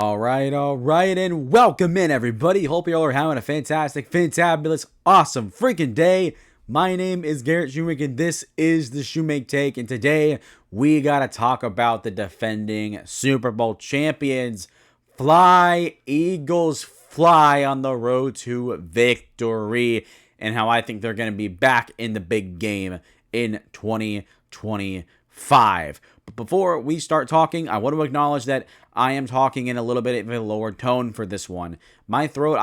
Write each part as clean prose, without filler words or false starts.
All right, and welcome in, everybody. Hope you all are having a fantastic, fantabulous, awesome freaking day. My name is Garrett Shoemake, and this is the Shoemake Take, and today we got to talk about the defending Super Bowl champions. Fly, Eagles, fly on the road to victory, and how I think they're going to be back in the big game in 2025. But before we start talking, I want to acknowledge that I am talking in a little bit of a lower tone for this one. My throat,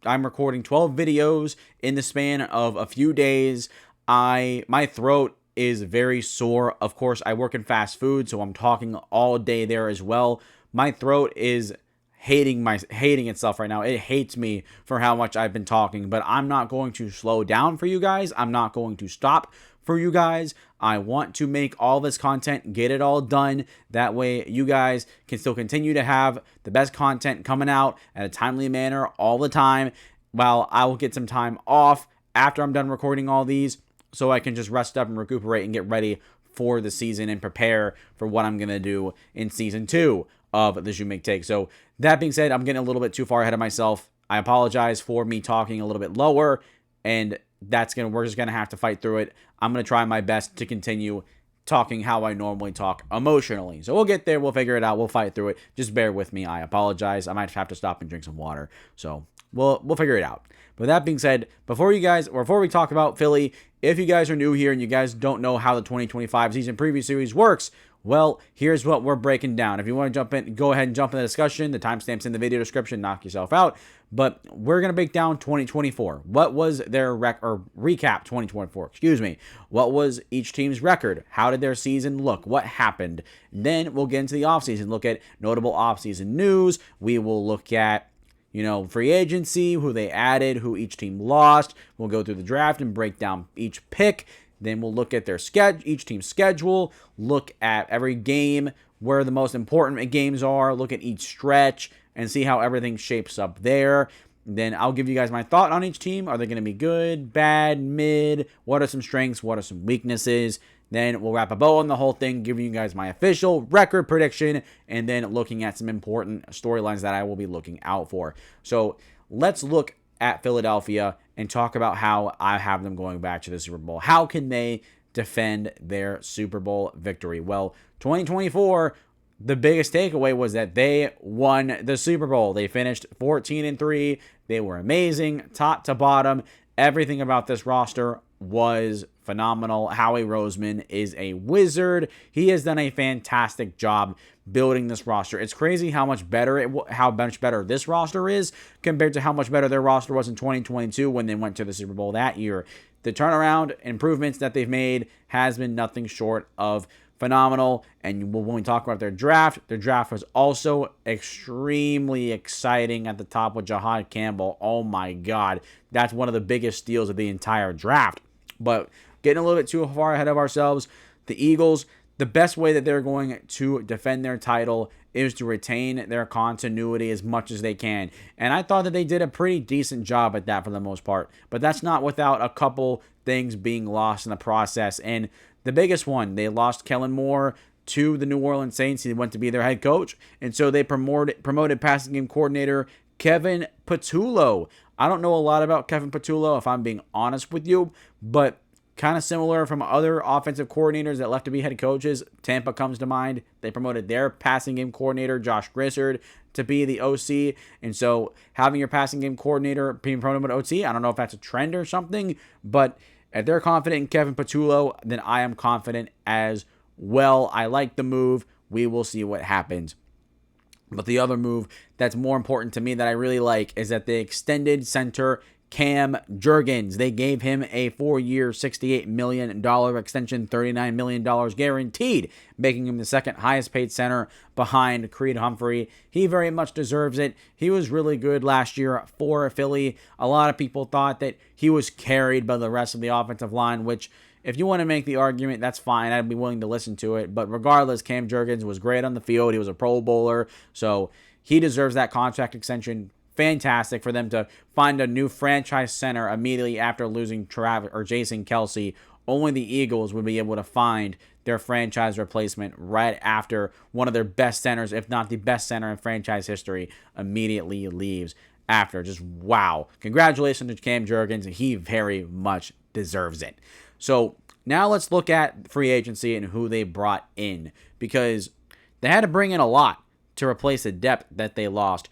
I'm recording 12 videos in the span of a few days. My throat is very sore. Of course, I work in fast food, so I'm talking all day there as well. My throat is hating itself right now. It hates me for how much I've been talking, but I'm not going to slow down for you guys. I'm not going to stop for you guys. I want to make all this content, get it all done. That way you guys can still continue to have the best content coming out at a timely manner all the time, while I will get some time off after I'm done recording all these, so I can just rest up and recuperate and get ready for the season and prepare for what I'm going to do in season 2 of the Shoemake Take. So that being said, I'm getting a little bit too far ahead of myself. I apologize for me talking a little bit lower, and we're just gonna have to fight through it. I'm gonna try my best to continue talking how I normally talk emotionally. So we'll get there. We'll figure it out. We'll fight through it. Just bear with me. I apologize. I might have to stop and drink some water. So we'll figure it out. But that being said, before we talk about Philly, if you guys are new here and you guys don't know how the 2025 season preview series works, well, here's what we're breaking down. If you want to jump in, go ahead and jump in the discussion. The timestamp's in the video description. Knock yourself out. But we're going to break down 2024. What was their recap 2024, excuse me. What was each team's record? How did their season look? What happened? Then we'll get into the offseason, look at notable offseason news. We will look at free agency, who they added, who each team lost. We'll go through the draft and break down each pick. Then we'll look at each team's schedule, look at every game, where the most important games are, look at each stretch, and see how everything shapes up there. Then I'll give you guys my thought on each team. Are they going to be good, bad, mid? What are some strengths? What are some weaknesses? Then we'll wrap a bow on the whole thing, giving you guys my official record prediction, and then looking at some important storylines that I will be looking out for. So let's look at Philadelphia and talk about how I have them going back to the Super Bowl. How can they defend their Super Bowl victory? Well, 2024, the biggest takeaway was that they won the Super Bowl. They finished 14-3. They were amazing, top to bottom. Everything about this roster was phenomenal. Howie Roseman is a wizard. He has done a fantastic job building this roster. It's crazy how much better this roster is compared to how much better their roster was in 2022 when they went to the Super Bowl that year. The turnaround improvements that they've made has been nothing short of phenomenal. And when we talk about their draft was also extremely exciting at the top with Jahad Campbell. Oh my God, that's one of the biggest steals of the entire draft. But getting a little bit too far ahead of ourselves, the Eagles, the best way that they're going to defend their title is to retain their continuity as much as they can. And I thought that they did a pretty decent job at that for the most part. But that's not without a couple things being lost in the process. And the biggest one, they lost Kellen Moore to the New Orleans Saints. He went to be their head coach. And so they promoted passing game coordinator Kevin Patullo. I don't know a lot about Kevin Patullo, if I'm being honest with you, but kind of similar from other offensive coordinators that left to be head coaches. Tampa comes to mind. They promoted their passing game coordinator, Josh Grissard, to be the OC. And so having your passing game coordinator being promoted to OC, I don't know if that's a trend or something, but if they're confident in Kevin Patullo, then I am confident as well. I like the move. We will see what happens. But the other move that's more important to me that I really like is that they extended center Cam Jurgens. They gave him a 4-year, $68 million extension, $39 million guaranteed, making him the second highest paid center behind Creed Humphrey. He very much deserves it. He was really good last year for Philly. A lot of people thought that he was carried by the rest of the offensive line, which, if you want to make the argument, that's fine. I'd be willing to listen to it. But regardless, Cam Jurgens was great on the field. He was a Pro Bowler, so he deserves that contract extension. Fantastic for them to find a new franchise center immediately after losing Jason Kelce only the Eagles would be able to find their franchise replacement right after one of their best centers, if not the best center in franchise history, immediately leaves after. Just wow. Congratulations to Cam Jurgens. He very much deserves it. So now let's look at free agency and who they brought in, because they had to bring in a lot to replace the depth that they lost.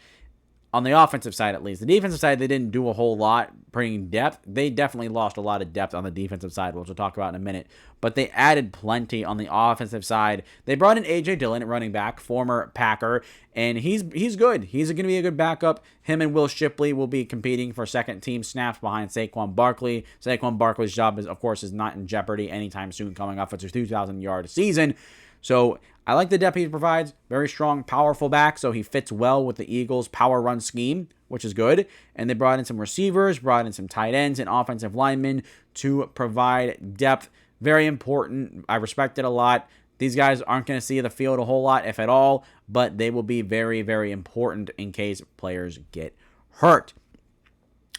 On the offensive side, at least. The defensive side, they didn't do a whole lot bringing depth. They definitely lost a lot of depth on the defensive side, which we'll talk about in a minute. But they added plenty on the offensive side. They brought in A.J. Dillon at running back, former Packer, and he's good. He's going to be a good backup. Him and Will Shipley will be competing for second-team snaps behind Saquon Barkley. Saquon Barkley's job, of course, is not in jeopardy anytime soon, coming off of his 2,000-yard season. So I like the depth he provides. Very strong, powerful back, so he fits well with the Eagles' power run scheme, which is good. And they brought in some receivers, brought in some tight ends and offensive linemen to provide depth. Very important. I respect it a lot. These guys aren't going to see the field a whole lot, if at all, but they will be very, very important in case players get hurt.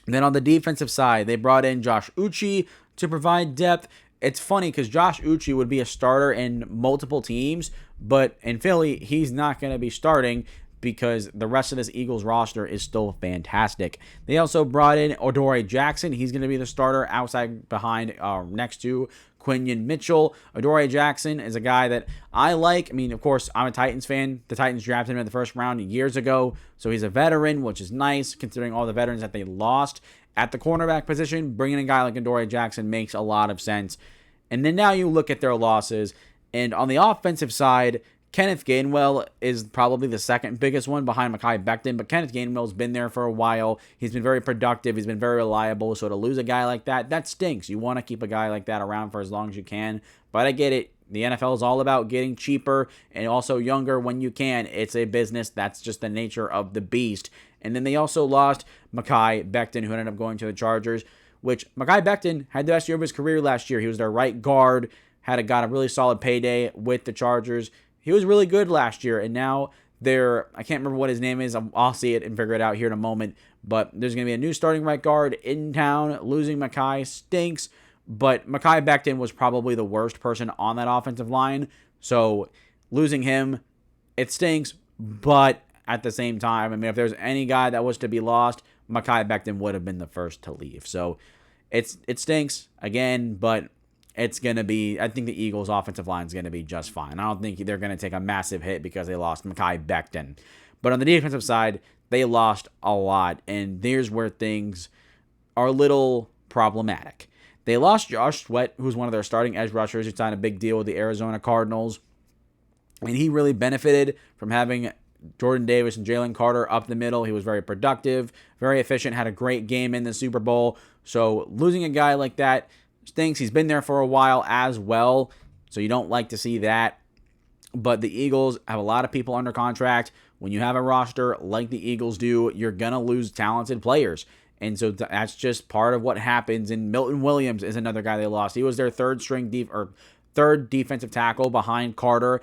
Then on the defensive side, they brought in Josh Uche to provide depth. It's funny because Josh Uche would be a starter in multiple teams, but in Philly, he's not going to be starting because the rest of this Eagles roster is still fantastic. They also brought in Adoree Jackson. He's going to be the starter outside behind next to Quinion Mitchell. Adoree Jackson is a guy that I like. I mean, of course, I'm a Titans fan. The Titans drafted him in the first round years ago, so he's a veteran, which is nice considering all the veterans that they lost. At the cornerback position, bringing a guy like Adoree Jackson makes a lot of sense. And then now you look at their losses, and on the offensive side, Kenneth Gainwell is probably the second biggest one behind Mekhi Becton, but Kenneth Gainwell's been there for a while. He's been very productive. He's been very reliable, so to lose a guy like that stinks. You want to keep a guy like that around for as long as you can, but I get it. The NFL is all about getting cheaper and also younger when you can. It's a business. That's just the nature of the beast. And then they also lost Mekhi Becton, who ended up going to the Chargers, which Mekhi Becton had the best year of his career last year. He was their right guard, got a really solid payday with the Chargers. He was really good last year, and now I can't remember what his name is. I'll see it and figure it out here in a moment, but there's going to be a new starting right guard in town. Losing Mekhi stinks, but Mekhi Becton was probably the worst person on that offensive line, so losing him, it stinks, but at the same time, I mean, if there's any guy that was to be lost, Mekhi Becton would have been the first to leave. So it stinks again, but it's going to be, I think the Eagles' offensive line is going to be just fine. I don't think they're going to take a massive hit because they lost Mekhi Becton. But on the defensive side, they lost a lot, and there's where things are a little problematic. They lost Josh Sweat, who's one of their starting edge rushers, who signed a big deal with the Arizona Cardinals, and he really benefited from having Jordan Davis and Jalen Carter up the middle. He was very productive, very efficient, had a great game in the Super Bowl. So losing a guy like that stinks. He's been there for a while as well, so you don't like to see that. But the Eagles have a lot of people under contract. When you have a roster like the Eagles do, you're going to lose talented players. And so that's just part of what happens. And Milton Williams is another guy they lost. He was their third defensive tackle behind Carter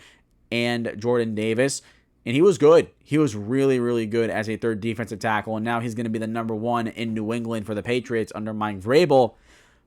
and Jordan Davis. And he was good. He was really, really good as a third defensive tackle. And now he's going to be the number one in New England for the Patriots under Mike Vrabel.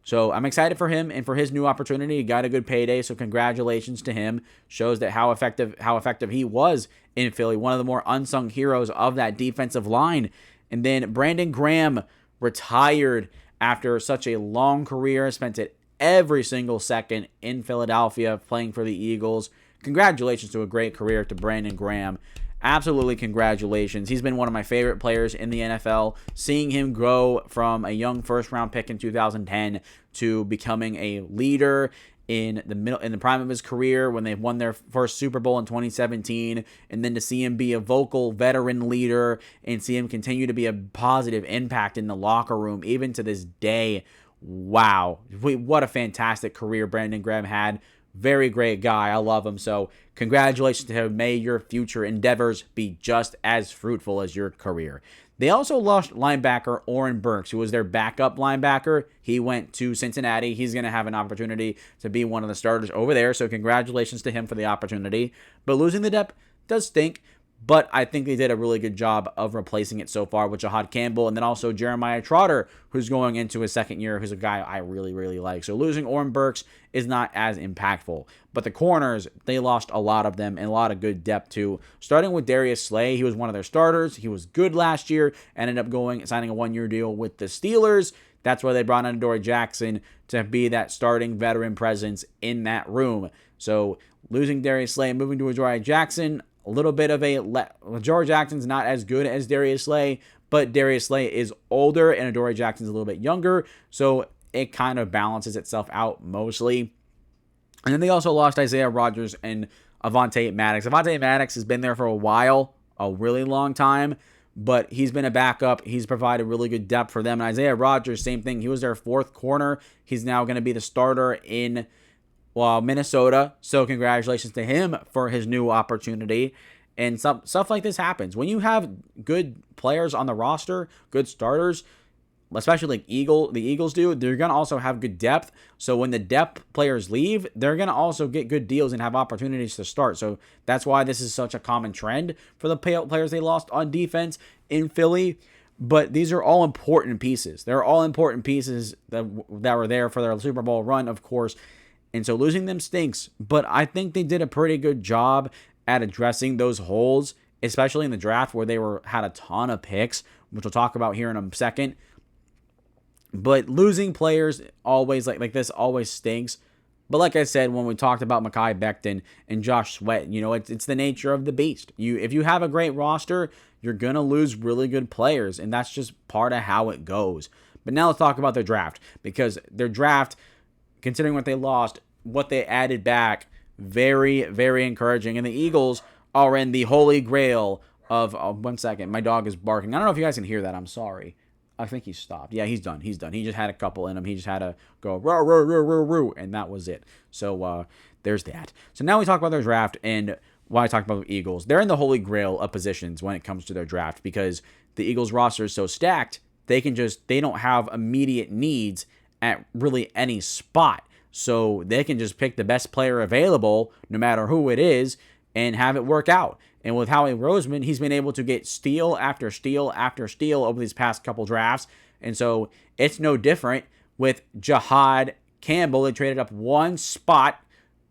So I'm excited for him and for his new opportunity. He got a good payday, so congratulations to him. Shows that how effective he was in Philly. One of the more unsung heroes of that defensive line. And then Brandon Graham retired after such a long career. Spent it every single second in Philadelphia playing for the Eagles. Congratulations to a great career to Brandon Graham. Absolutely congratulations. He's been one of my favorite players in the NFL. Seeing him grow from a young first-round pick in 2010 to becoming a leader in the prime of his career when they won their first Super Bowl in 2017, and then to see him be a vocal veteran leader and see him continue to be a positive impact in the locker room, even to this day. Wow. What a fantastic career Brandon Graham had. Very great guy. I love him. So congratulations to him. May your future endeavors be just as fruitful as your career. They also lost linebacker Oren Burks, who was their backup linebacker. He went to Cincinnati. He's going to have an opportunity to be one of the starters over there. So congratulations to him for the opportunity. But losing the depth does stink. But I think they did a really good job of replacing it so far with Jahad Campbell, and then also Jeremiah Trotter, who's going into his second year, who's a guy I really, really like. So losing Oren Burks is not as impactful. But the corners, they lost a lot of them and a lot of good depth too. Starting with Darius Slay, he was one of their starters. He was good last year, ended up signing a one-year deal with the Steelers. That's why they brought in Adoree Jackson to be that starting veteran presence in that room. So losing Darius Slay and moving to Adoree Jackson, a little bit of Adoree Jackson's not as good as Darius Slay, but Darius Slay is older and Adoree Jackson's a little bit younger, so it kind of balances itself out mostly. And then they also lost Isaiah Rodgers and Avonte Maddox. Avonte Maddox has been there for a while, a really long time, but he's been a backup. He's provided really good depth for them. And Isaiah Rodgers, same thing. He was their fourth corner. He's now going to be the starter in Minnesota. So congratulations to him for his new opportunity. And stuff like this happens. When you have good players on the roster, good starters, especially like the Eagles do, they're going to also have good depth. So when the depth players leave, they're going to also get good deals and have opportunities to start. So that's why this is such a common trend for the players they lost on defense in Philly. But these are all important pieces. They're all important pieces that were there for their Super Bowl run, of course. And so losing them stinks. But I think they did a pretty good job at addressing those holes, especially in the draft where they had a ton of picks, which we'll talk about here in a second. But losing players always like this always stinks. But like I said, when we talked about Mekhi Becton and Josh Sweat, it's the nature of the beast. If you have a great roster, you're going to lose really good players, and that's just part of how it goes. But now let's talk about their draft, because their draft, considering what they lost, what they added back, very, very encouraging. And the Eagles are in the holy grail of 1 second. My dog is barking. I don't know if you guys can hear that. I'm sorry. I think he stopped. Yeah, he's done. He just had a couple in him. He just had to go, row, row, row, row, row, and that was it. So there's that. So now we talk about their draft, and why I talk about the Eagles. They're in the holy grail of positions when it comes to their draft, because the Eagles roster is so stacked, they don't have immediate needs at really any spot. So they can just pick the best player available, no matter who it is, and have it work out. And with Howie Roseman, he's been able to get steal after steal after steal over these past couple drafts. And so it's no different with Jahad Campbell. They traded up one spot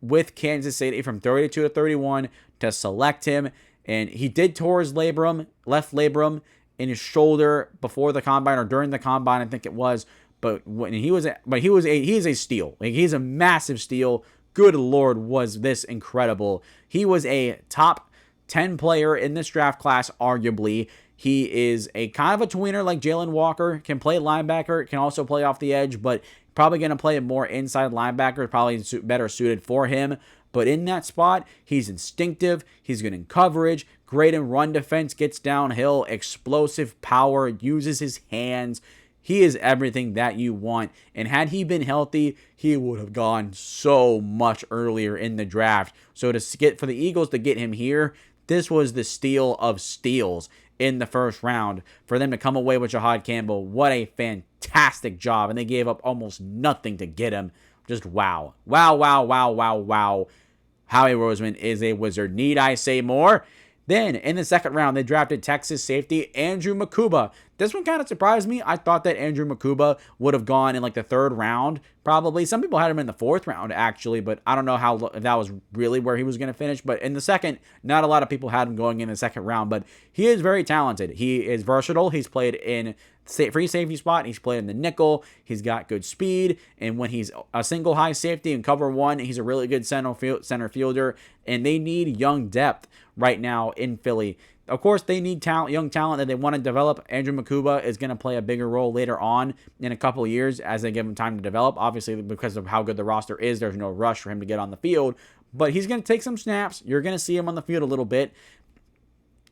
with Kansas City from 32 to 31 to select him. And he did tore his left labrum in his shoulder before the combine, or during the combine, I think it was. But he is a steal. Like, he's a massive steal. Good Lord, was this incredible. He was a top 10 player in this draft class, arguably. He is a kind of a tweener like Jalen Walker, can play linebacker, can also play off the edge, but probably going to play a more inside linebacker, probably better suited for him. But in that spot, he's instinctive, he's good in coverage, great in run defense, gets downhill, explosive power, uses his hands. He is everything that you want. And had he been healthy, he would have gone so much earlier in the draft. So for the Eagles to get him here, this was the steal of steals in the first round. For them to come away with Jahad Campbell, what a fantastic job. And they gave up almost nothing to get him. Just wow. Wow, wow, wow, wow, wow. Howie Roseman is a wizard. Need I say more? Then, in the second round, they drafted Texas safety Andrew Mukuba. This one kind of surprised me. I thought that Andrew Mukuba would have gone in like the third round, probably. Some people had him in the fourth round, actually, but I don't know if that was really where he was going to finish. But in the second, not a lot of people had him going in the second round, but he is very talented. He is versatile. He's played in free safety spot. He's played in the nickel. He's got good speed. And when he's a single high safety in cover one, he's a really good center fielder. And they need young depth right now in Philly. Of course, they need young talent that they want to develop. Andrew Mukuba is going to play a bigger role later on in a couple of years as they give him time to develop. Obviously, because of how good the roster is, there's no rush for him to get on the field. But he's going to take some snaps. You're going to see him on the field a little bit.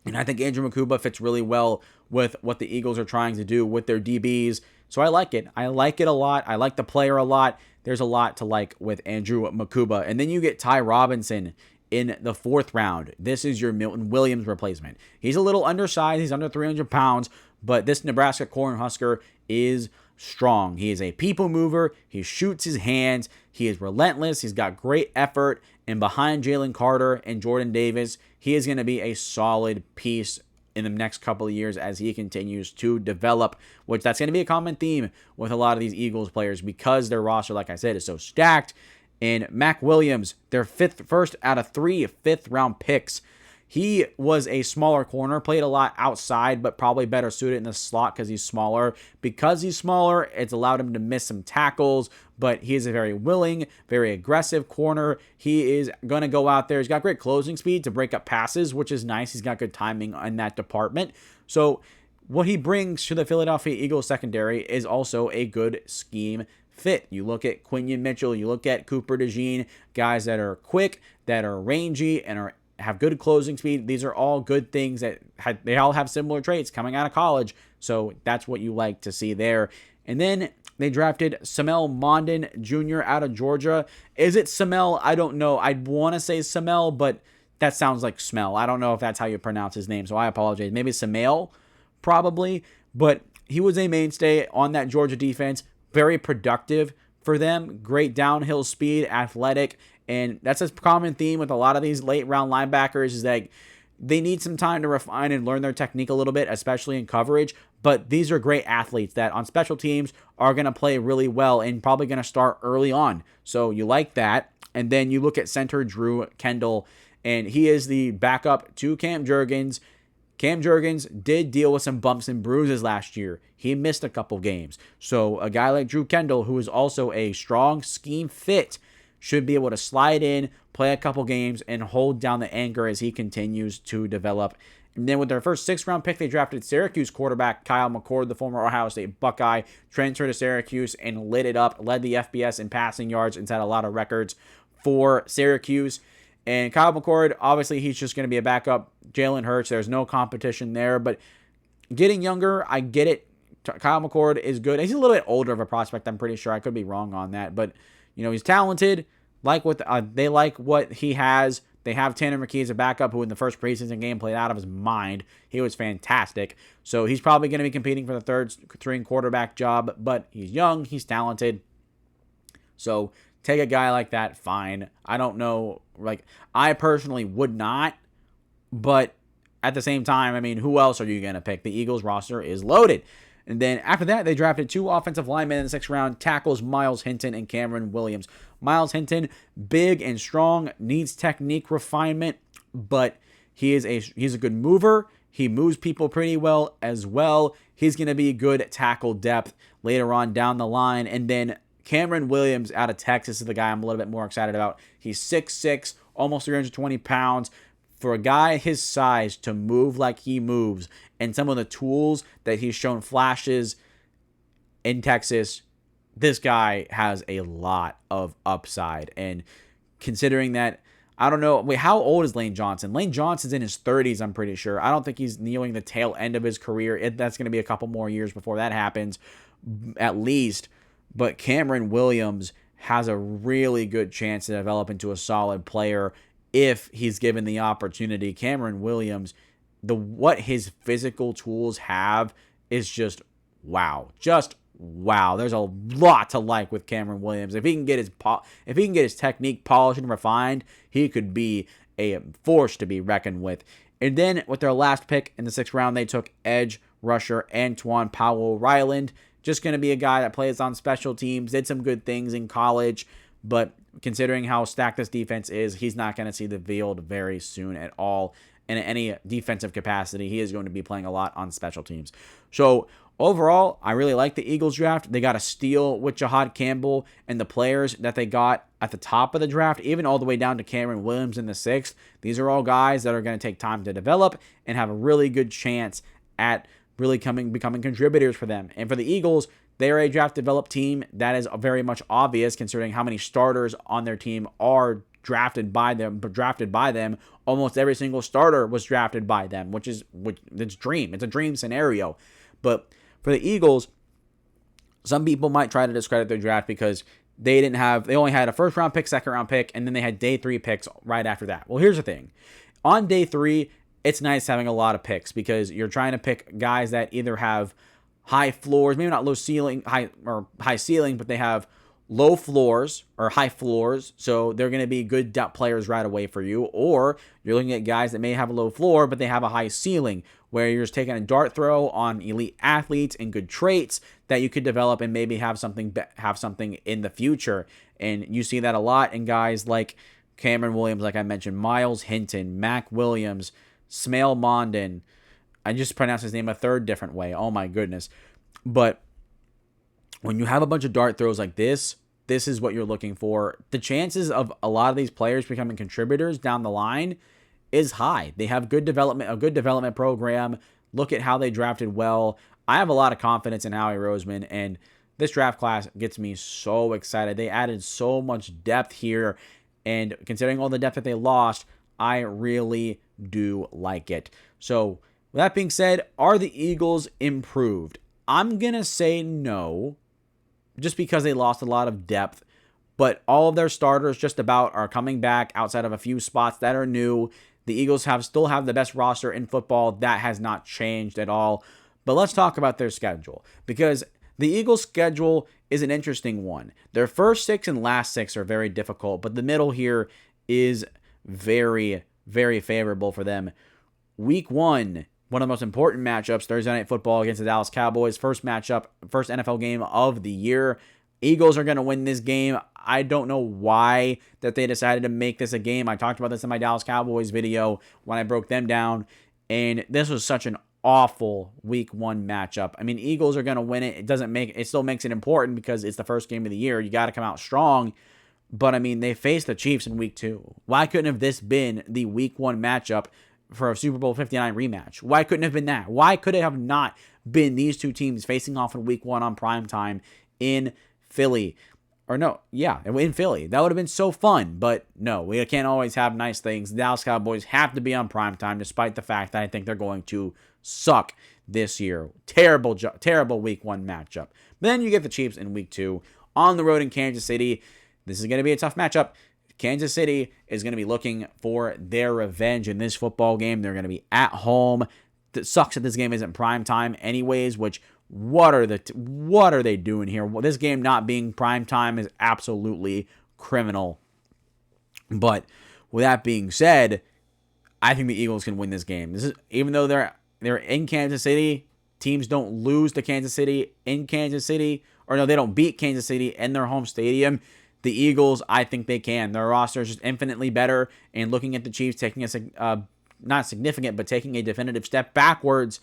And I think Andrew Mukuba fits really well with what the Eagles are trying to do with their DBs. So I like it. I like it a lot. I like the player a lot. There's a lot to like with Andrew Mukuba. And then you get Ty Robinson in the fourth round. This is your Milton Williams replacement. He's a little undersized. He's under 300 pounds. But this Nebraska Cornhusker is strong. He is a people mover. He shoots his hands. He is relentless. He's got great effort. And behind Jalen Carter and Jordan Davis, he is going to be a solid piece in the next couple of years as he continues to develop, which that's going to be a common theme with a lot of these Eagles players because their roster, like I said, is so stacked. And Mac Williams, their first out of 3 fifth-round picks. He was a smaller corner, played a lot outside, but probably better suited in the slot because he's smaller. Because he's smaller, it's allowed him to miss some tackles, but he is a very willing, very aggressive corner. He is going to go out there. He's got great closing speed to break up passes, which is nice. He's got good timing in that department. So what he brings to the Philadelphia Eagles secondary is also a good scheme fit. You look at Quinion Mitchell, you look at Cooper DeJean, guys that are quick, that are rangy, and have good closing speed. These are all good things that they all have similar traits coming out of college. So that's what you like to see there. And then they drafted Samel Mondin Jr. out of Georgia. Is it Samel? I don't know. I'd want to say Samel, but that sounds like smell. I don't know if that's how you pronounce his name, so I apologize. Maybe Samel, probably. But he was a mainstay on that Georgia defense. Very productive for them. Great downhill speed, athletic. And that's a common theme with a lot of these late round linebackers is that they need some time to refine and learn their technique a little bit, especially in coverage. But these are great athletes that on special teams are going to play really well and probably going to start early on. So you like that. And then you look at center Drew Kendall, and he is the backup to Cam Jurgens. Cam Jurgens did deal with some bumps and bruises last year. He missed a couple games. So a guy like Drew Kendall, who is also a strong scheme fit, should be able to slide in, play a couple games, and hold down the anchor as he continues to develop. And then with their first 6th-round pick, they drafted Syracuse quarterback Kyle McCord, the former Ohio State Buckeye, transferred to Syracuse and lit it up, led the FBS in passing yards and set a lot of records for Syracuse. And Kyle McCord, obviously, he's just going to be a backup. Jalen Hurts, there's no competition there. But getting younger, I get it. Kyle McCord is good. He's a little bit older of a prospect, I'm pretty sure. I could be wrong on that. But he's talented. They like what he has. They have Tanner McKee as a backup, who in the first preseason game played out of his mind. He was fantastic. So he's probably going to be competing for the third-string quarterback job. But he's young. He's talented. So take a guy like that, fine. I don't know. I personally would not. But at the same time, who else are you going to pick? The Eagles roster is loaded. And then after that, they drafted 2 offensive linemen in the 6th round, tackles Myles Hinton and Cameron Williams. Myles Hinton, big and strong, needs technique refinement, but he's a good mover. He moves people pretty well as well. He's going to be good tackle depth later on down the line. And then Cameron Williams out of Texas is the guy I'm a little bit more excited about. He's 6'6", almost 320 pounds. For a guy his size to move like he moves and some of the tools that he's shown flashes in Texas, this guy has a lot of upside. And considering that, I don't know, how old is Lane Johnson? Lane Johnson's in his 30s, I'm pretty sure. I don't think he's nearing the tail end of his career. That's going to be a couple more years before that happens, at least. But Cameron Williams has a really good chance to develop into a solid player if he's given the opportunity. Cameron Williams, what his physical tools have is just wow. Just wow. There's a lot to like with Cameron Williams. If he can get his technique polished and refined, he could be a force to be reckoned with. And then with their last pick in the 6th round, they took edge rusher Antoine Powell-Ryland. Just going to be a guy that plays on special teams, did some good things in college, but considering how stacked this defense is, he's not going to see the field very soon at all in any defensive capacity. He is going to be playing a lot on special teams. So overall, I really like the Eagles draft. They got a steal with Jahad Campbell, and the players that they got at the top of the draft, even all the way down to Cameron Williams in the 6th. These are all guys that are going to take time to develop and have a really good chance at really becoming contributors for them. And for the Eagles, they are a draft-developed team. That is very much obvious considering how many starters on their team are drafted by them. Almost every single starter was drafted by them, which it's dream. It's a dream scenario. But for the Eagles, some people might try to discredit their draft because they only had a 1st-round pick, 2nd-round pick, and then they had day 3 picks right after that. Well, here's the thing. On day 3, it's nice having a lot of picks because you're trying to pick guys that either have high floors, maybe not high ceiling, but they have low floors or high floors, so they're going to be good depth players right away for you, or you're looking at guys that may have a low floor, but they have a high ceiling, where you're just taking a dart throw on elite athletes and good traits that you could develop and maybe have something in the future. And you see that a lot in guys like Cameron Williams, like I mentioned, Miles Hinton, Mac Williams, Smail Mondin. I just pronounced his name a third different way. Oh my goodness. But when you have a bunch of dart throws like this is what you're looking for. The chances of a lot of these players becoming contributors down the line is high. They have a good development program. Look at how they drafted well. I have a lot of confidence in Howie Roseman, and this draft class gets me so excited. They added so much depth here, and considering all the depth that they lost, I really do like it. So, with that being said, are the Eagles improved? I'm going to say no, just because they lost a lot of depth, but all of their starters just about are coming back outside of a few spots that are new. The Eagles still have the best roster in football. That has not changed at all. But let's talk about their schedule, because the Eagles' schedule is an interesting one. Their first 6 and last 6 are very difficult, but the middle here is very, very favorable for them. Week 1, one of the most important matchups, Thursday Night Football against the Dallas Cowboys. First matchup, first NFL game of the year. Eagles are going to win this game. I don't know why that they decided to make this a game. I talked about this in my Dallas Cowboys video when I broke them down, and this was such an awful week 1 matchup. I mean, Eagles are going to win it. It still makes it important because it's the first game of the year. You got to come out strong. But I mean, they faced the Chiefs in week 2. Why couldn't have this been the week 1 matchup for a Super Bowl 59 rematch? Why couldn't it have been that? Why could it have not been these two teams facing off in week 1 on primetime in Philly? In Philly. That would have been so fun, but no, we can't always have nice things. The Dallas Cowboys have to be on primetime, despite the fact that I think they're going to suck this year. Terrible week 1 matchup. Then you get the Chiefs in week 2 on the road in Kansas City. This is going to be a tough matchup. Kansas City is going to be looking for their revenge in this football game. They're going to be at home. It sucks that this game isn't prime time anyways, which what are they doing here? Well, this game not being prime time is absolutely criminal. But with that being said, I think the Eagles can win this game. Even though they're in Kansas City, teams don't lose to Kansas City in Kansas City, or no, they don't beat Kansas City in their home stadium. The Eagles, I think they can. Their roster is just infinitely better. And looking at the Chiefs taking not significant, but taking a definitive step backwards,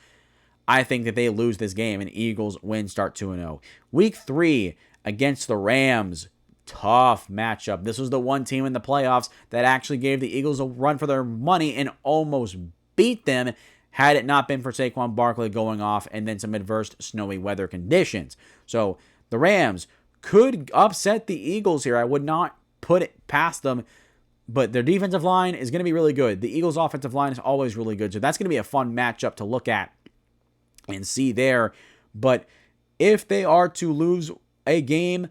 I think that they lose this game and Eagles win, start 2-0. Week 3 against the Rams, tough matchup. This was the one team in the playoffs that actually gave the Eagles a run for their money and almost beat them had it not been for Saquon Barkley going off and then some adverse snowy weather conditions. So the Rams could upset the Eagles here. I would not put it past them, but their defensive line is going to be really good. The Eagles' offensive line is always really good, so that's going to be a fun matchup to look at and see there. But if they are to lose a game,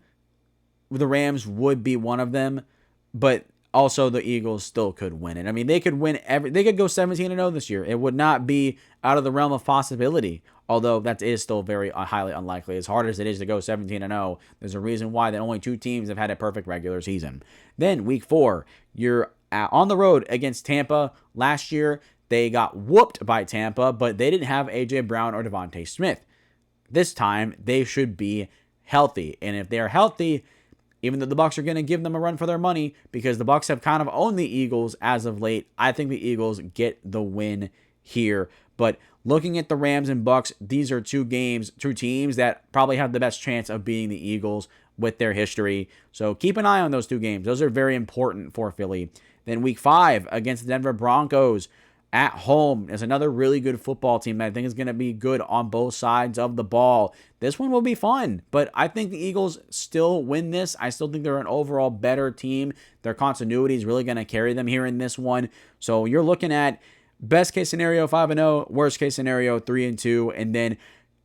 the Rams would be one of them, but also the Eagles still could win it. I mean, they could win they could go 17-0 this year. It would not be out of the realm of possibility, although that is still very highly unlikely. As hard as it is to go 17-0, there's a reason why that only 2 teams have had a perfect regular season. Then week 4, you're on the road against Tampa. Last year, they got whooped by Tampa, but they didn't have A.J. Brown or Devontae Smith. This time, they should be healthy. And if they're healthy, even though the Bucs are going to give them a run for their money, because the Bucs have kind of owned the Eagles as of late, I think the Eagles get the win here. But looking at the Rams and Bucs, these are two teams that probably have the best chance of beating the Eagles with their history. So keep an eye on those 2 games. Those are very important for Philly. Then week 5 against the Denver Broncos at home is another really good football team that I think is going to be good on both sides of the ball. This one will be fun, but I think the Eagles still win this. I still think they're an overall better team. Their continuity is really going to carry them here in this one. So you're looking at best case scenario 5-0, worst case scenario 3-2, and then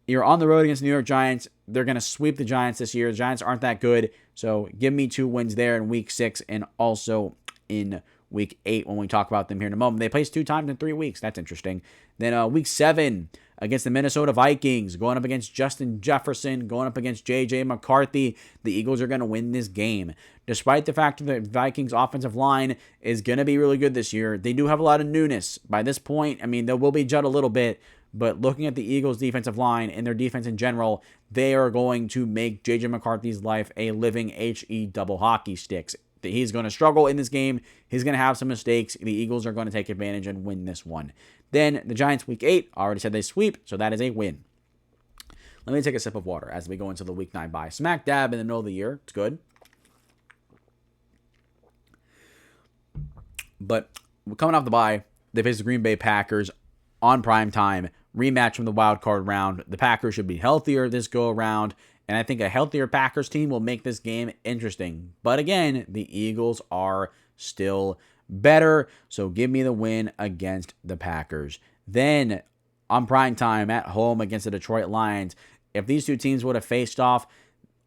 you're on the road against the New York Giants. They're going to sweep the Giants this year. The Giants aren't that good, so give me 2 wins there in week 6 and also in week 8 when we talk about them here in a moment. They place 2 times in 3 weeks. That's interesting. Then week 7 against the Minnesota Vikings, going up against Justin Jefferson, going up against J.J. McCarthy. The Eagles are going to win this game. Despite the fact that the Vikings offensive line is going to be really good this year, they do have a lot of newness. By this point, I mean, they will be judged a little bit, but looking at the Eagles' defensive line and their defense in general, they are going to make J.J. McCarthy's life a living HE double hockey sticks. He's going to struggle in this game. He's going to have some mistakes. The Eagles are going to take advantage and win this one. Then the Giants week 8, I already said they sweep, so that is a win. Let me take a sip of water as we go into the week 9 bye. Smack dab in the middle of the year. It's good. But coming off the bye, they face the Green Bay Packers on prime time. Rematch from the wild card round. The Packers should be healthier this go around. And I think a healthier Packers team will make this game interesting. But again, the Eagles are still better. So give me the win against the Packers. Then on prime time at home against the Detroit Lions, if these two teams would have faced off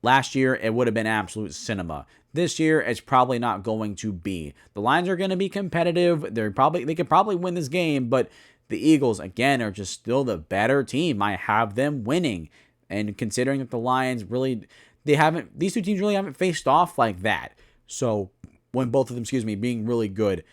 last year, it would have been absolute cinema. This year, it's probably not going to be. The Lions are going to be competitive. They could probably win this game, but the Eagles, again, are just still the better team. I have them winning. And considering that the Lions these two teams really haven't faced off like that. So, when both of them, being really good.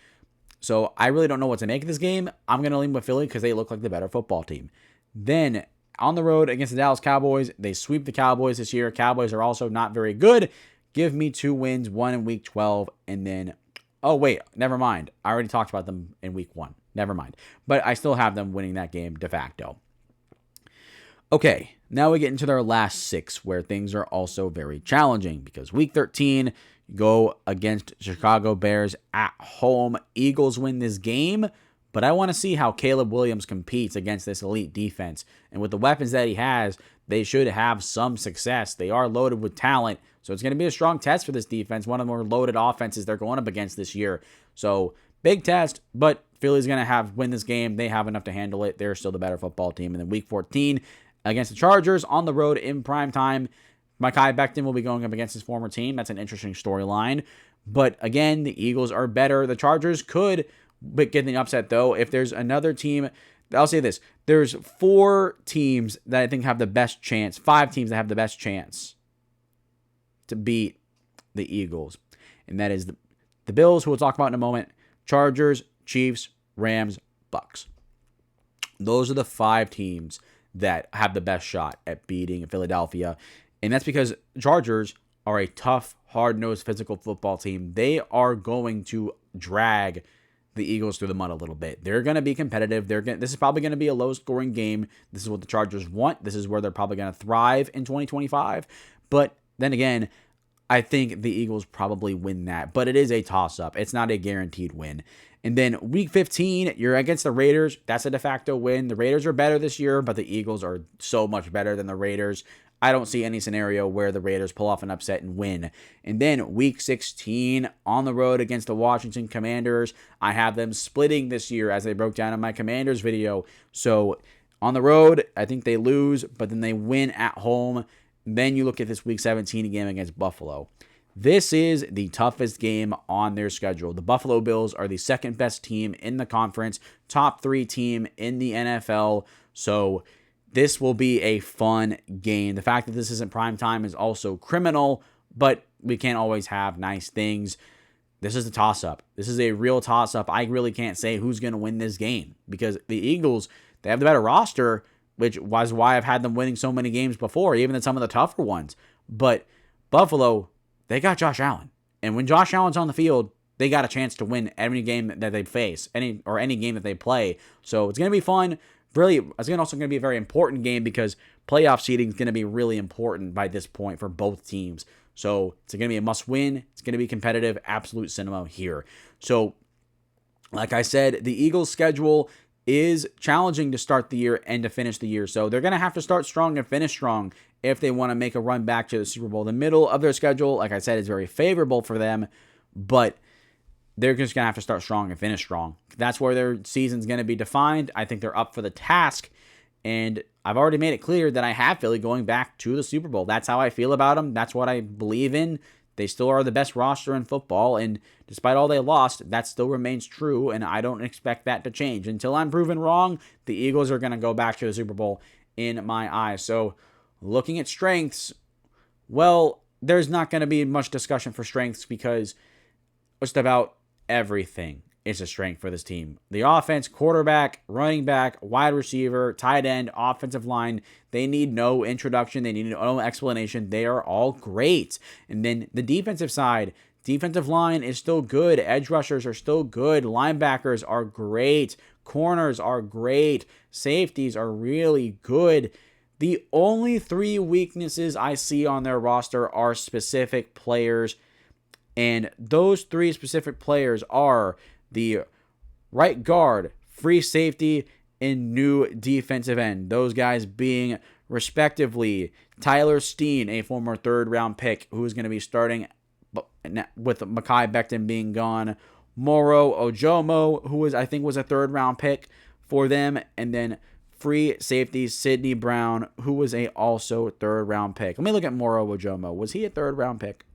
So, I really don't know what to make of this game. I'm going to lean with Philly because they look like the better football team. Then, on the road against the Dallas Cowboys, they sweep the Cowboys this year. Cowboys are also not very good. Give me 2 wins, one in week 12, and then, oh, wait, never mind. I already talked about them in week 1. Never mind. But I still have them winning that game de facto. Okay, now we get into their last 6, where things are also very challenging, because week 13, you go against Chicago Bears at home. Eagles win this game, but I want to see how Caleb Williams competes against this elite defense. And with the weapons that he has, they should have some success. They are loaded with talent, so it's going to be a strong test for this defense. One of the more loaded offenses they're going up against this year. So, big test, but Philly's going to win this game. They have enough to handle it. They're still the better football team. And then week 14, against the Chargers on the road in prime time, Mekhi Becton will be going up against his former team. That's an interesting storyline. But again, the Eagles are better. The Chargers could get the upset, though. If there's another team, I'll say this. There's 4 teams that I think have the best chance, 5 teams that have the best chance to beat the Eagles. And that is the Bills, who we'll talk about in a moment, Chargers, Chiefs, Rams, Bucks. Those are the 5 teams that have the best shot at beating Philadelphia. And that's because Chargers are a tough, hard-nosed, physical football team. They are going to drag the Eagles through the mud a little bit. They're going to be competitive. This is probably going to be a low-scoring game. This is what the Chargers want. This is where they're probably going to thrive in 2025. But then again, I think the Eagles probably win that. But it is a toss-up. It's not a guaranteed win. And then week 15, you're against the Raiders. That's a de facto win. The Raiders are better this year, but the Eagles are so much better than the Raiders. I don't see any scenario where the Raiders pull off an upset and win. And then week 16, on the road against the Washington Commanders. I have them splitting this year, as I broke down in my Commanders video. So on the road, I think they lose, but then they win at home. Then you look at this week 17 game against Buffalo. This is the toughest game on their schedule. The Buffalo Bills are the second best team in the conference, top 3 team in the NFL. So this will be a fun game. The fact that this isn't prime time is also criminal, but we can't always have nice things. This is a toss-up. This is a real toss-up. I really can't say who's going to win this game, because the Eagles, they have the better roster, which was why I've had them winning so many games before, even in some of the tougher ones. But Buffalo, they got Josh Allen. And when Josh Allen's on the field, they got a chance to win every game that they face, any game that they play. So it's going to be fun. Really, it's also going to be a very important game, because playoff seeding is going to be really important by this point for both teams. So it's going to be a must-win. It's going to be competitive, absolute cinema here. So, like I said, the Eagles' schedule is challenging to start the year and to finish the year. So they're going to have to start strong and finish strong if they want to make a run back to the Super Bowl. The middle of their schedule, like I said, is very favorable for them, but they're just going to have to start strong and finish strong. That's where their season's going to be defined. I think they're up for the task, and I've already made it clear that I have Philly going back to the Super Bowl. That's how I feel about them. That's what I believe in. They still are the best roster in football, and despite all they lost, that still remains true, and I don't expect that to change. Until I'm proven wrong, the Eagles are going to go back to the Super Bowl in my eyes. So, looking at strengths, well, there's not going to be much discussion for strengths because just about everything is a strength for this team. The offense, quarterback, running back, wide receiver, tight end, offensive line, they need no introduction. They need no explanation. They are all great. And then the defensive side, defensive line is still good. Edge rushers are still good. Linebackers are great. Corners are great. Safeties are really good. The only 3 weaknesses I see on their roster are specific players. And those 3 specific players are the right guard, free safety, and new defensive end. Those guys being, respectively, Tyler Steen, a former 3rd-round pick, who is going to be starting with Mekhi Becton being gone. Moro Ojomo, who I think was a 3rd-round pick for them. And then free safety Sidney Brown, who was also 3rd-round pick. Let me look at Moro Ojomo. Was he a 3rd-round pick?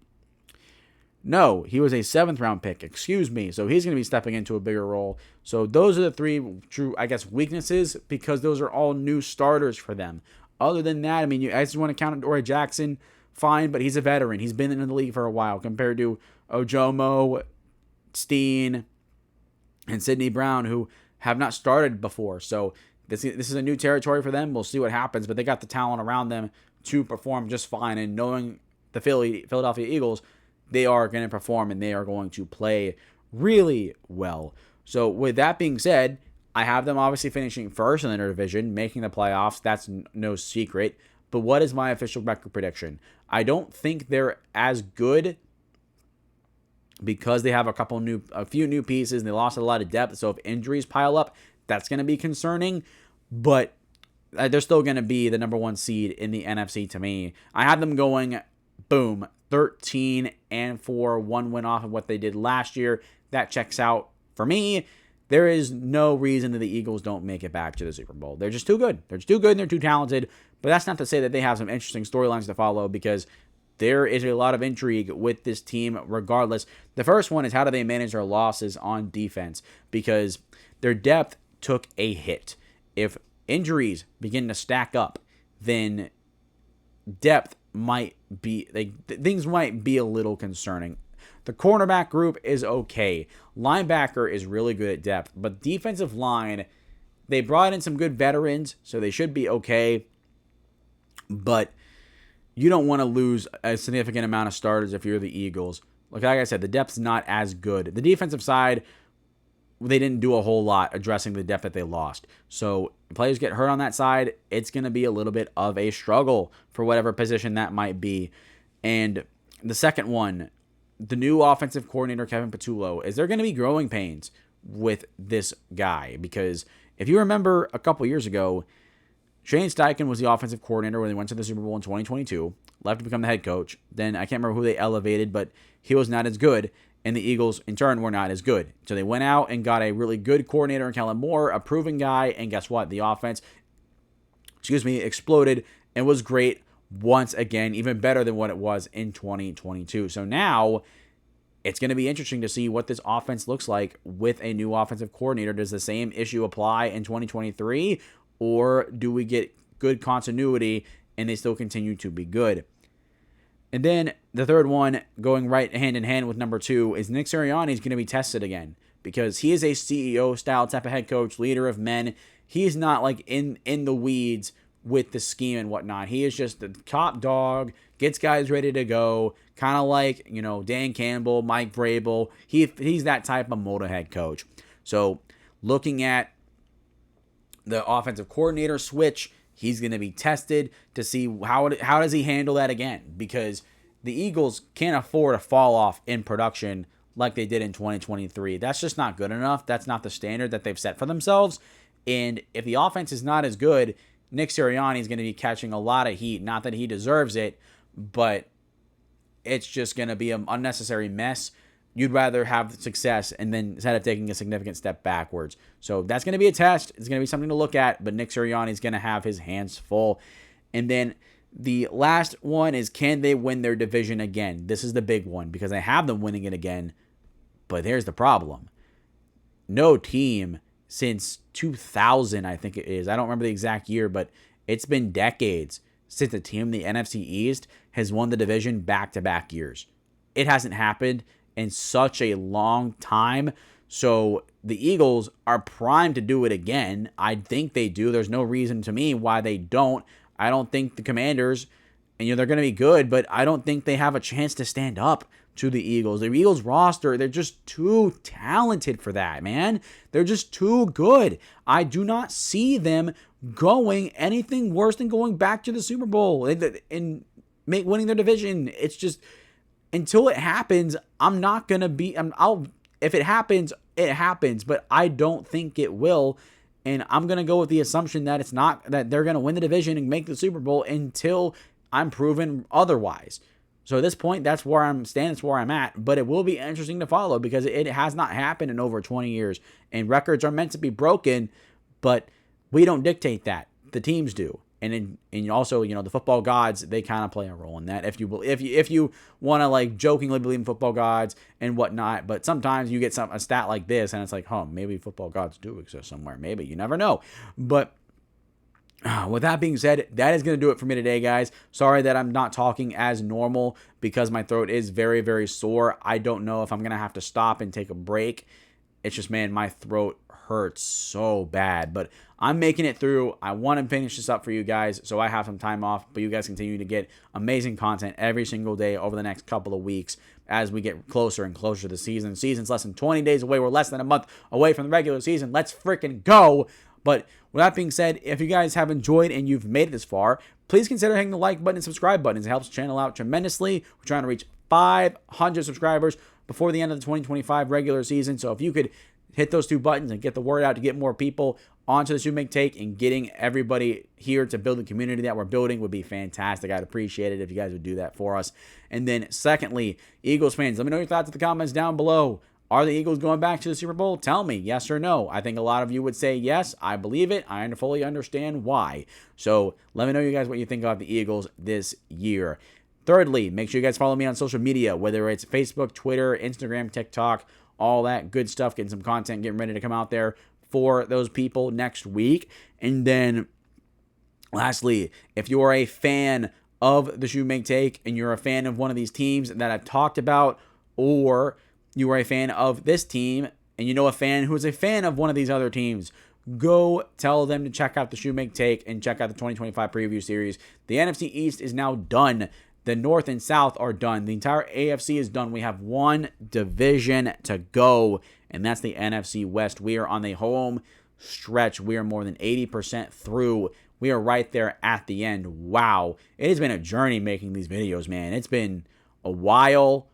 No, he was a 7th-round pick. Excuse me. So he's going to be stepping into a bigger role. So those are the 3 true, weaknesses because those are all new starters for them. Other than that, I mean, I just want to count Dory Jackson, fine, but he's a veteran. He's been in the league for a while compared to Ojomo, Steen, and Sidney Brown, who have not started before. So this is a new territory for them. We'll see what happens, but they got the talent around them to perform just fine. And knowing the Philadelphia Eagles, they are going to perform and they are going to play really well. So with that being said, I have them obviously finishing first in their division, making the playoffs. That's no secret. But what is my official record prediction? I don't think they're as good because they have a few new pieces and they lost a lot of depth. So if injuries pile up, that's going to be concerning. But they're still going to be the number 1 seed in the NFC to me. I have them going, boom, 13-4, 1 win off of what they did last year. That checks out for me. There is no reason that the Eagles don't make it back to the Super Bowl. They're just too good. They're just too good and they're too talented. But that's not to say that they have some interesting storylines to follow because there is a lot of intrigue with this team regardless. The first one is how do they manage their losses on defense because their depth took a hit. If injuries begin to stack up, then depth might be things might be a little concerning. The cornerback group is okay. Linebacker is really good at depth, but defensive line, they brought in some good veterans, so they should be okay. But you don't want to lose a significant amount of starters if you're the Eagles. Like I said, the depth's not as good. The defensive side, they didn't do a whole lot addressing the depth that they lost. So players get hurt on that side, it's going to be a little bit of a struggle for whatever position that might be. And the second one, the new offensive coordinator, Kevin Patullo, is there going to be growing pains with this guy? Because if you remember a couple years ago, Shane Steichen was the offensive coordinator when they went to the Super Bowl in 2022, left to become the head coach. Then I can't remember who they elevated, but he was not as good. And the Eagles, in turn, were not as good. So they went out and got a really good coordinator in Kellen Moore, a proven guy, and guess what? The offense, exploded and was great once again, even better than what it was in 2022. So now it's going to be interesting to see what this offense looks like with a new offensive coordinator. Does the same issue apply in 2023, or do we get good continuity and they still continue to be good? And then the third one, going right hand in hand with number 2, is Nick Sirianni is going to be tested again because he is a CEO-style type of head coach, leader of men. He's not like in the weeds with the scheme and whatnot. He is just the top dog, gets guys ready to go, kind of like, Dan Campbell, Mike Vrabel. He's that type of mold of head coach. So looking at the offensive coordinator switch, he's going to be tested to see how does he handle that again, because the Eagles can't afford to fall off in production like they did in 2023. That's just not good enough. That's not the standard that they've set for themselves. And if the offense is not as good, Nick Sirianni is going to be catching a lot of heat. Not that he deserves it, but it's just going to be an unnecessary mess. You'd rather have success and then instead of taking a significant step backwards. So that's going to be a test. It's going to be something to look at, but Nick Sirianni is going to have his hands full. And then The last one is, can they win their division again? This is the big one because I have them winning it again, but here's the problem. No team since 2000, I think it is. I don't remember the exact year, but it's been decades since a team in the NFC East has won the division back-to-back years. It hasn't happened in such a long time. So the Eagles are primed to do it again. I think they do. There's no reason to me why they don't. I don't think the Commanders, and they're going to be good, but I don't think they have a chance to stand up to the Eagles. The Eagles roster, they're just too talented for that, man. They're just too good. I do not see them going anything worse than going back to the Super Bowl and winning their division. It's just, until it happens, I'm not going to be, if it happens, it happens, but I don't think it will. And I'm going to go with the assumption that it's not, that they're going to win the division and make the Super Bowl until I'm proven otherwise. So at this point, that's where I'm standing, that's where I'm at. But it will be interesting to follow because it has not happened in over 20 years. And records are meant to be broken, but we don't dictate that. The teams do. And also, the football gods, they kind of play a role in that. If you want to like jokingly believe in football gods and whatnot, but sometimes you get a stat like this and it's like, maybe football gods do exist somewhere. Maybe, you never know. But with that being said, that is going to do it for me today, guys. Sorry that I'm not talking as normal because my throat is very, very sore. I don't know if I'm going to have to stop and take a break. It's just, man, my throat hurts so bad, but I'm making it through. I want to finish this up for you guys, so I have some time off, but you guys continue to get amazing content every single day over the next couple of weeks as we get closer and closer to the season. The season's less than 20 days away. We're less than a month away from the regular season. Let's freaking go. But with that being said, if you guys have enjoyed and you've made it this far, please consider hitting the like button and subscribe buttons. It helps the channel out tremendously. We're trying to reach 500 subscribers before the end of the 2025 regular season. So if you could hit those two buttons and get the word out to get more people onto the Shoemaker Take, and getting everybody here to build the community that we're building would be fantastic. I'd appreciate it if you guys would do that for us. And then secondly, Eagles fans, let me know your thoughts in the comments down below. Are the Eagles going back to the Super Bowl? Tell me, yes or no. I think a lot of you would say yes. I believe it. I fully understand why. So let me know, you guys, what you think about the Eagles this year. Thirdly, make sure you guys follow me on social media, whether it's Facebook, Twitter, Instagram, TikTok, all that good stuff, getting some content, getting ready to come out there for those people next week. And then lastly, if you are a fan of the Shoemaker Take and you're a fan of one of these teams that I've talked about, or you are a fan of this team and you know a fan who is a fan of one of these other teams, go tell them to check out the Shoemaker Take and check out the 2025 preview series. The NFC East is now done. The North and South are done. The entire AFC is done. We have one division to go, and that's the NFC West. We are on the home stretch. We are more than 80% through. We are right there at the end. Wow. It has been a journey making these videos, man. It's been a while.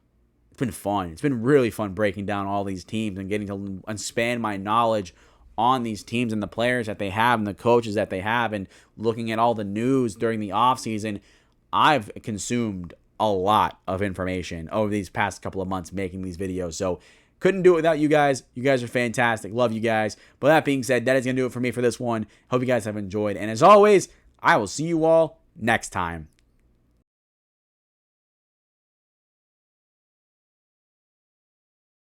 It's been fun. It's been really fun breaking down all these teams and getting to expand my knowledge on these teams and the players that they have and the coaches that they have, and looking at all the news during the offseason. I've consumed a lot of information over these past couple of months making these videos, so couldn't do it without you guys. You guys are fantastic. Love you guys. But that being said, that is going to do it for me for this one. Hope you guys have enjoyed, and as always, I will see you all next time.